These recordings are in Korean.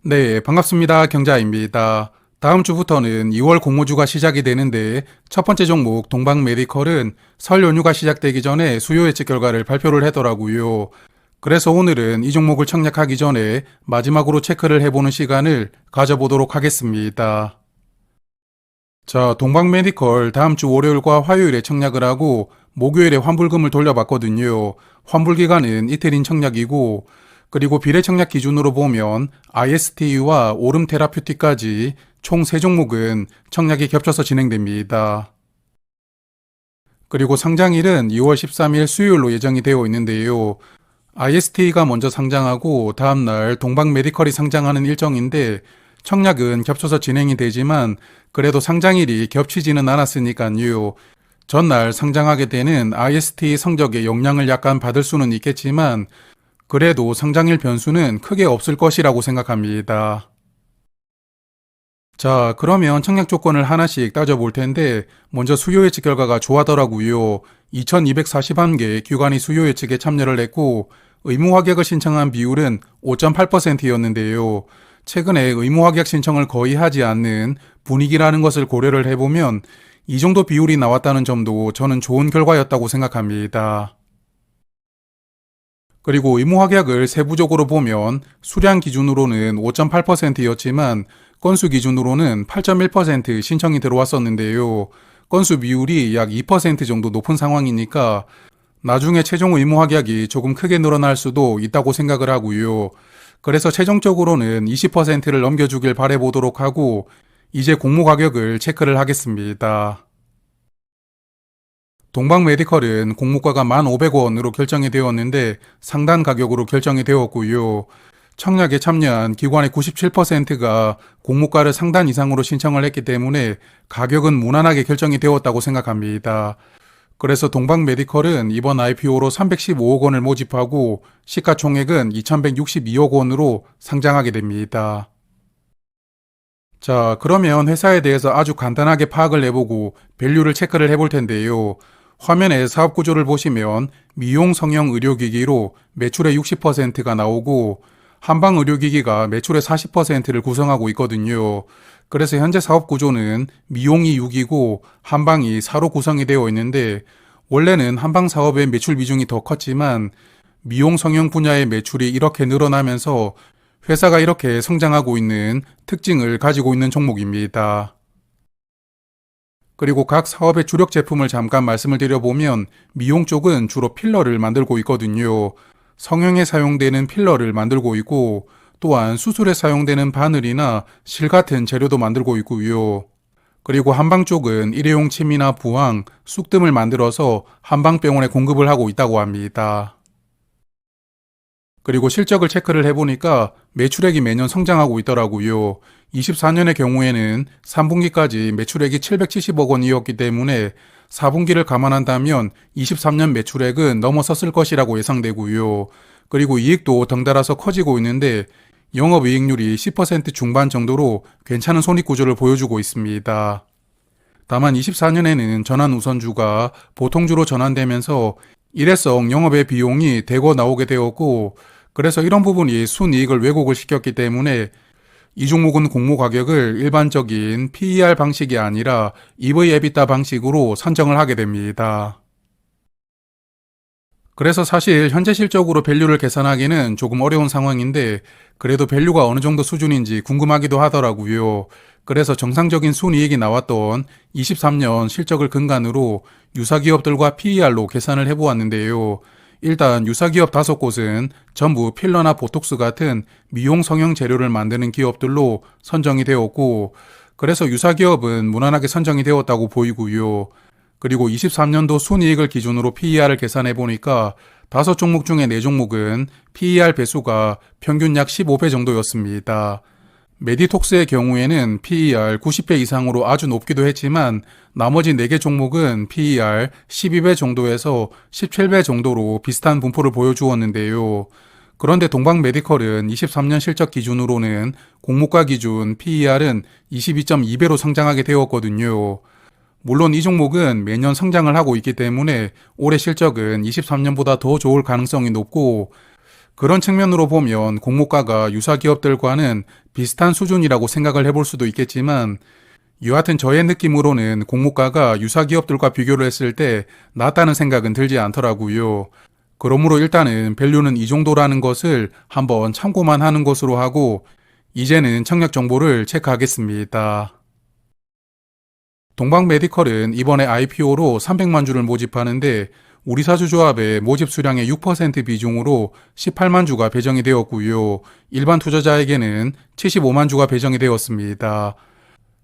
네, 반갑습니다. 경자입니다. 다음 주부터는 2월 공모주가 시작이 되는데 첫 번째 종목 동방 메디컬은 설 연휴가 시작되기 전에 수요 예측 결과를 발표를 하더라고요. 그래서 오늘은 이 종목을 청약하기 전에 마지막으로 체크를 해보는 시간을 가져보도록 하겠습니다. 자, 동방 메디컬 다음 주 월요일과 화요일에 청약을 하고 목요일에 환불금을 돌려받거든요. 환불 기간은 이틀인 청약이고 그리고 비례 청약 기준으로 보면 ISTU와 오름 테라퓨틱까지 총 3종목은 청약이 겹쳐서 진행됩니다. 그리고 상장일은 2월 13일 수요일로 예정이 되어 있는데요. IST가 먼저 상장하고 다음날 동방 메디컬이 상장하는 일정인데 청약은 겹쳐서 진행이 되지만 그래도 상장일이 겹치지는 않았으니까요. 전날 상장하게 되는 IST 성적의 영향을 약간 받을 수는 있겠지만 그래도 상장일 변수는 크게 없을 것이라고 생각합니다. 자, 그러면 청약 조건을 하나씩 따져볼 텐데 먼저 수요 예측 결과가 좋아더라고요. 2241개 기관이 수요 예측에 참여를 했고 의무 확약을 신청한 비율은 5.8%였는데요. 최근에 의무 확약 신청을 거의 하지 않는 분위기라는 것을 고려를 해보면 이 정도 비율이 나왔다는 점도 저는 좋은 결과였다고 생각합니다. 그리고 의무 확약을 세부적으로 보면 수량 기준으로는 5.8%였지만 건수 기준으로는 8.1% 신청이 들어왔었는데요. 건수 비율이 약 2% 정도 높은 상황이니까 나중에 최종 의무 확약이 조금 크게 늘어날 수도 있다고 생각을 하고요. 그래서 최종적으로는 20%를 넘겨주길 바라보도록 하고 이제 공모 가격을 체크를 하겠습니다. 동방 메디컬은 공모가가 1,500원으로 결정이 되었는데 상단 가격으로 결정이 되었고요. 청약에 참여한 기관의 97%가 공모가를 상단 이상으로 신청을 했기 때문에 가격은 무난하게 결정이 되었다고 생각합니다. 그래서 동방 메디컬은 이번 IPO로 315억 원을 모집하고 시가총액은 2,162억 원으로 상장하게 됩니다. 자, 그러면 회사에 대해서 아주 간단하게 파악을 해보고 밸류를 체크를 해볼 텐데요. 화면에 사업 구조를 보시면 미용 성형 의료기기로 매출의 60%가 나오고 한방 의료기기가 매출의 40%를 구성하고 있거든요. 그래서 현재 사업 구조는 미용이 6이고 한방이 4로 구성이 되어 있는데 원래는 한방 사업의 매출 비중이 더 컸지만 미용 성형 분야의 매출이 이렇게 늘어나면서 회사가 이렇게 성장하고 있는 특징을 가지고 있는 종목입니다. 그리고 각 사업의 주력 제품을 잠깐 말씀을 드려보면 미용 쪽은 주로 필러를 만들고 있거든요. 성형에 사용되는 필러를 만들고 있고 또한 수술에 사용되는 바늘이나 실 같은 재료도 만들고 있고요. 그리고 한방 쪽은 일회용 침이나 부항, 쑥 등을 만들어서 한방병원에 공급을 하고 있다고 합니다. 그리고 실적을 체크를 해보니까 매출액이 매년 성장하고 있더라고요. 24년의 경우에는 3분기까지 매출액이 770억 원이었기 때문에 4분기를 감안한다면 23년 매출액은 넘어섰을 것이라고 예상되고요. 그리고 이익도 덩달아서 커지고 있는데 영업이익률이 10% 중반 정도로 괜찮은 손익 구조를 보여주고 있습니다. 다만 24년에는 전환 우선주가 보통주로 전환되면서 일회성 영업의 비용이 대거 나오게 되었고 그래서 이런 부분이 순이익을 왜곡을 시켰기 때문에 이 종목은 공모 가격을 일반적인 PER 방식이 아니라 EV/EBITDA 방식으로 산정을 하게 됩니다. 그래서 사실 현재 실적으로 밸류를 계산하기는 조금 어려운 상황인데 그래도 밸류가 어느 정도 수준인지 궁금하기도 하더라고요. 그래서 정상적인 순이익이 나왔던 23년 실적을 근간으로 유사기업들과 PER로 계산을 해보았는데요. 일단 유사기업 5곳은 전부 필러나 보톡스 같은 미용 성형 재료를 만드는 기업들로 선정이 되었고 그래서 유사기업은 무난하게 선정이 되었다고 보이고요. 그리고 23년도 순이익을 기준으로 PER을 계산해 보니까 5종목 중에 4종목은 PER 배수가 평균 약 15배 정도였습니다. 메디톡스의 경우에는 PER 90배 이상으로 아주 높기도 했지만 나머지 4개 종목은 PER 12배 정도에서 17배 정도로 비슷한 분포를 보여주었는데요. 그런데 동방 메디컬은 23년 실적 기준으로는 공모가 기준 PER은 22.2배로 성장하게 되었거든요. 물론 이 종목은 매년 성장을 하고 있기 때문에 올해 실적은 23년보다 더 좋을 가능성이 높고 그런 측면으로 보면 공모가가 유사 기업들과는 비슷한 수준이라고 생각을 해볼 수도 있겠지만 여하튼 저의 느낌으로는 공모가가 유사 기업들과 비교를 했을 때 낮다는 생각은 들지 않더라고요. 그러므로 일단은 밸류는 이 정도라는 것을 한번 참고만 하는 것으로 하고 이제는 청약 정보를 체크하겠습니다. 동방메디컬은 이번에 IPO로 300만 주를 모집하는데 우리사주조합의 모집 수량의 6% 비중으로 18만 주가 배정이 되었고요. 일반 투자자에게는 75만 주가 배정이 되었습니다.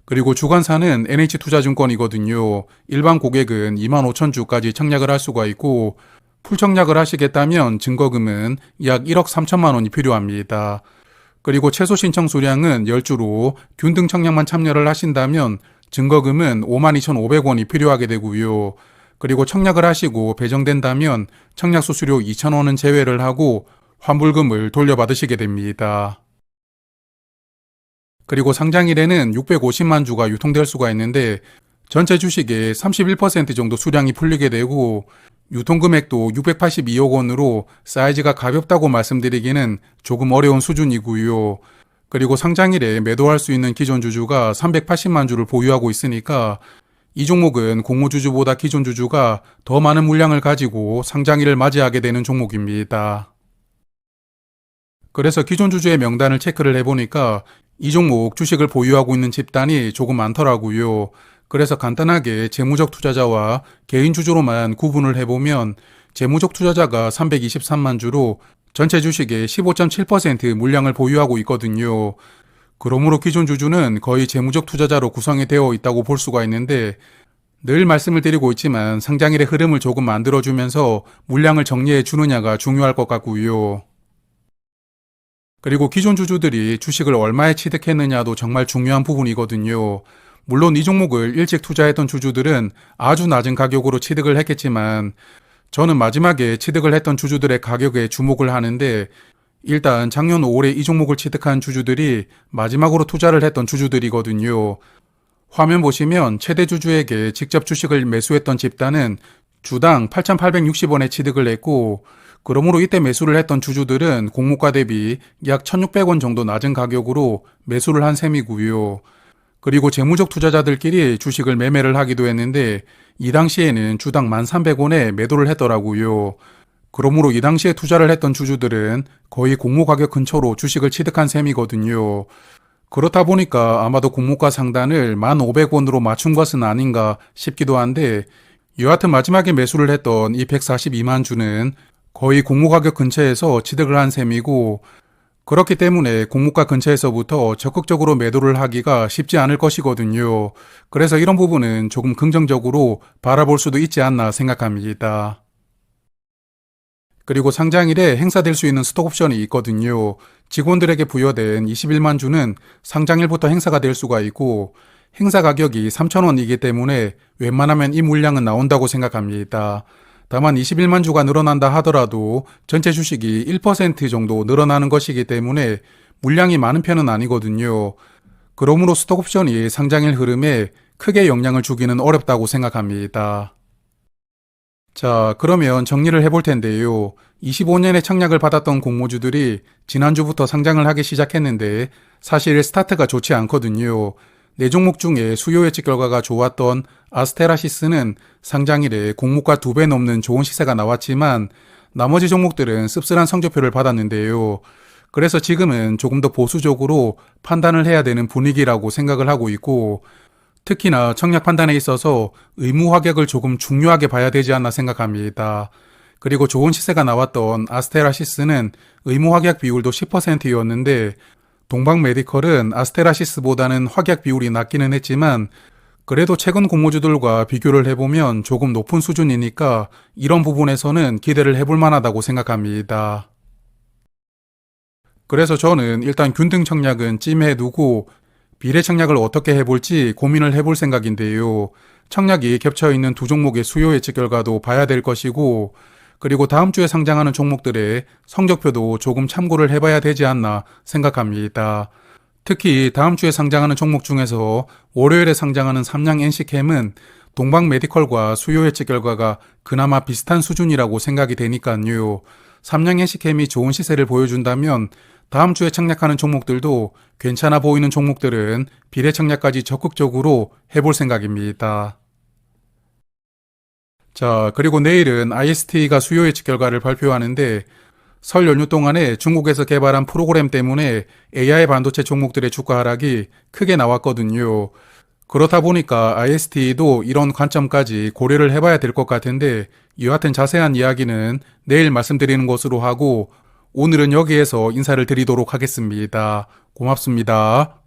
그리고 주관사는 NH투자증권이거든요. 일반 고객은 2만 5천 주까지 청약을 할 수가 있고 풀청약을 하시겠다면 증거금은 약 1억 3천만 원이 필요합니다. 그리고 최소 신청 수량은 10주로 균등 청약만 참여를 하신다면 증거금은 52,500원이 필요하게 되고요. 그리고 청약을 하시고 배정된다면 청약 수수료 2,000원은 제외를 하고 환불금을 돌려받으시게 됩니다. 그리고 상장일에는 650만 주가 유통될 수가 있는데 전체 주식의 31% 정도 수량이 풀리게 되고 유통금액도 682억 원으로 사이즈가 가볍다고 말씀드리기는 조금 어려운 수준이고요. 그리고 상장일에 매도할 수 있는 기존 주주가 380만 주를 보유하고 있으니까 이 종목은 공모주주보다 기존 주주가 더 많은 물량을 가지고 상장일을 맞이하게 되는 종목입니다. 그래서 기존 주주의 명단을 체크를 해보니까 이 종목 주식을 보유하고 있는 집단이 조금 많더라고요. 그래서 간단하게 재무적 투자자와 개인 주주로만 구분을 해보면 재무적 투자자가 323만 주로 전체 주식의 15.7% 물량을 보유하고 있거든요. 그러므로 기존 주주는 거의 재무적 투자자로 구성이 되어 있다고 볼 수가 있는데 늘 말씀을 드리고 있지만 상장일의 흐름을 조금 만들어주면서 물량을 정리해 주느냐가 중요할 것 같고요. 그리고 기존 주주들이 주식을 얼마에 취득했느냐도 정말 중요한 부분이거든요. 물론 이 종목을 일찍 투자했던 주주들은 아주 낮은 가격으로 취득을 했겠지만 저는 마지막에 취득을 했던 주주들의 가격에 주목을 하는데 일단 작년 5월에 이 종목을 취득한 주주들이 마지막으로 투자를 했던 주주들이거든요. 화면 보시면 최대 주주에게 직접 주식을 매수했던 집단은 주당 8,860원에 취득을 했고 그러므로 이때 매수를 했던 주주들은 공모가 대비 약 1,600원 정도 낮은 가격으로 매수를 한 셈이고요. 그리고 재무적 투자자들끼리 주식을 매매를 하기도 했는데 이 당시에는 주당 1,300원에 매도를 했더라고요. 그러므로 이 당시에 투자를 했던 주주들은 거의 공모 가격 근처로 주식을 취득한 셈이거든요. 그렇다 보니까 아마도 공모가 상단을 1,500원으로 맞춘 것은 아닌가 싶기도 한데 여하튼 마지막에 매수를 했던 이 142만 주는 거의 공모 가격 근처에서 취득을 한 셈이고 그렇기 때문에 공모가 근처에서부터 적극적으로 매도를 하기가 쉽지 않을 것이거든요. 그래서 이런 부분은 조금 긍정적으로 바라볼 수도 있지 않나 생각합니다. 그리고 상장일에 행사될 수 있는 스톡옵션이 있거든요. 직원들에게 부여된 21만 주는 상장일부터 행사가 될 수가 있고 행사 가격이 3,000원이기 때문에 웬만하면 이 물량은 나온다고 생각합니다. 다만 21만 주가 늘어난다 하더라도 전체 주식이 1% 정도 늘어나는 것이기 때문에 물량이 많은 편은 아니거든요. 그러므로 스톡옵션이 상장일 흐름에 크게 영향을 주기는 어렵다고 생각합니다. 자, 그러면 정리를 해볼 텐데요. 25년에 청약을 받았던 공모주들이 지난주부터 상장을 하기 시작했는데 사실 스타트가 좋지 않거든요. 4종목 중에 수요 예측 결과가 좋았던 아스테라시스는 상장일에 공모가 2배 넘는 좋은 시세가 나왔지만 나머지 종목들은 씁쓸한 성적표를 받았는데요. 그래서 지금은 조금 더 보수적으로 판단을 해야 되는 분위기라고 생각을 하고 있고 특히나 청약 판단에 있어서 의무 확약을 조금 중요하게 봐야 되지 않나 생각합니다. 그리고 좋은 시세가 나왔던 아스테라시스는 의무 확약 비율도 10%였는데 동방메디컬은 아스테라시스보다는 확약 비율이 낮기는 했지만 그래도 최근 공모주들과 비교를 해보면 조금 높은 수준이니까 이런 부분에서는 기대를 해볼 만하다고 생각합니다. 그래서 저는 일단 균등 청약은 찜해두고 비례 청약을 어떻게 해볼지 고민을 해볼 생각인데요. 청약이 겹쳐있는 두 종목의 수요 예측 결과도 봐야 될 것이고 그리고 다음 주에 상장하는 종목들의 성적표도 조금 참고를 해봐야 되지 않나 생각합니다. 특히 다음 주에 상장하는 종목 중에서 월요일에 상장하는 삼양 NC캠은 동방메디컬과 수요 예측 결과가 그나마 비슷한 수준이라고 생각이 되니까요. 삼양 NC캠이 좋은 시세를 보여준다면 다음 주에 청약하는 종목들도 괜찮아 보이는 종목들은 비례 청약까지 적극적으로 해볼 생각입니다. 자, 그리고 내일은 IST가 수요 예측 결과를 발표하는데 설 연휴 동안에 중국에서 개발한 프로그램 때문에 AI 반도체 종목들의 주가 하락이 크게 나왔거든요. 그렇다 보니까 IST도 이런 관점까지 고려를 해봐야 될 것 같은데 여하튼 자세한 이야기는 내일 말씀드리는 것으로 하고 오늘은 여기에서 인사를 드리도록 하겠습니다. 고맙습니다.